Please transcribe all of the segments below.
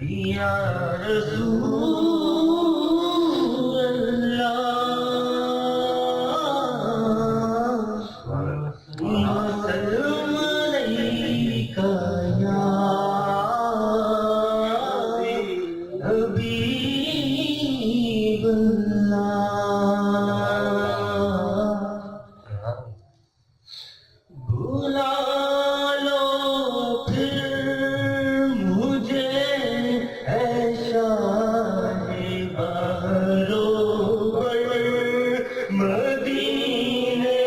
یا رسول اللہ وسلم علیک یا حبیب اللہ بلا لو پھر مجھے اے شاہ بہرو بر مدینے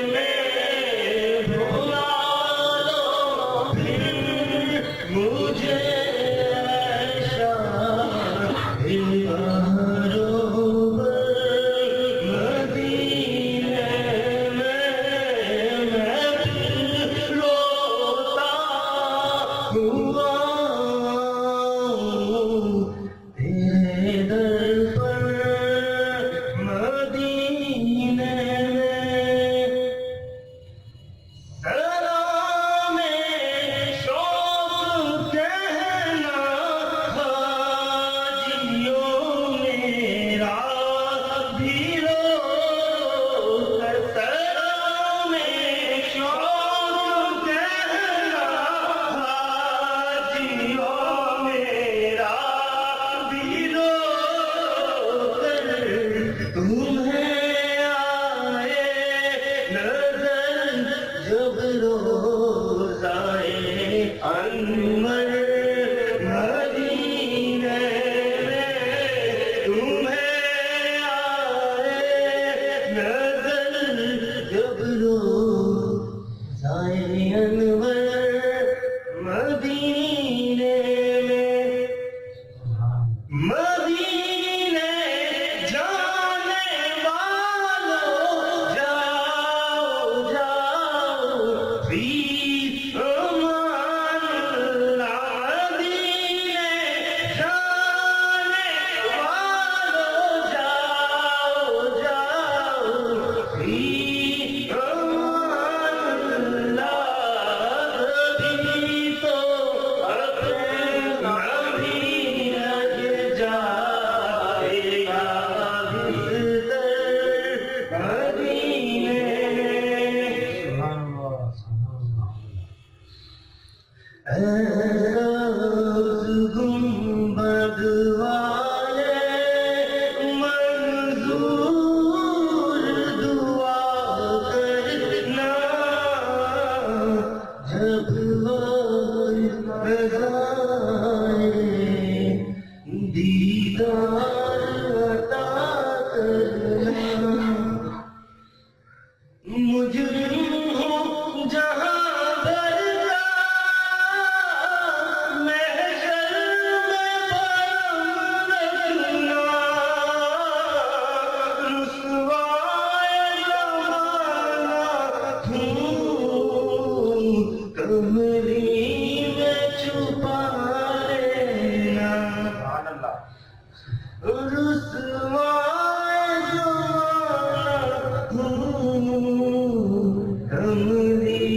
میں بلا لو پھر مجھے اے شاہ بہرو بر مدینے تیرے در پر مدینے میں سلام شوق کہنا حاجیوں میرا بھی رو سلام شوق کہنا تمہیں آئے نظر جب روزائے انور مدینے میں تمہیں آئے نظر جب روزائے انور مدینے میں مدینے جانے والوں جاؤ جاؤ فی امان اللہ مدینے جانے والوں جاؤ جاؤ فی امان اللہ ابھی تو اپنا بھی لگ جائے گا بستر مدینے روز گنبد والے منظور دعا کرنا جب وقت آئے دیدار عطا کرنا مجرم ہوں جہاں بھر جا محشر میں پرم رکھنا رسوائے زمانہ ہوں کمری میں چھپا لینا رسوائے زمانہ ہوں کمری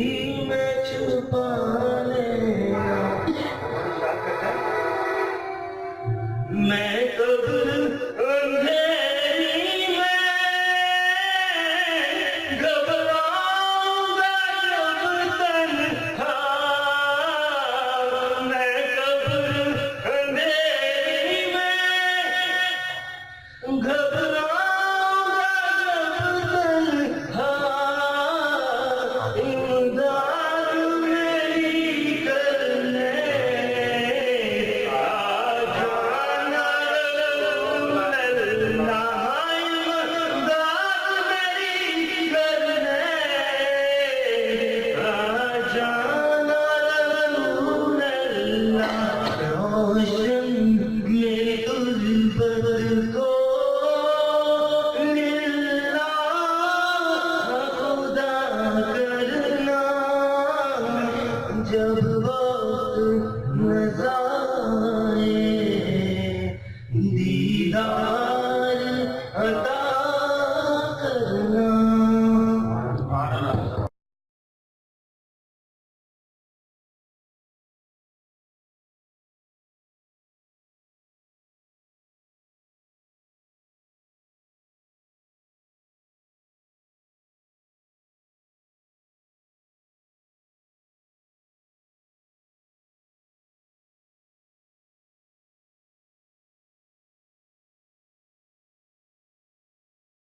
میں چھپا لینا میں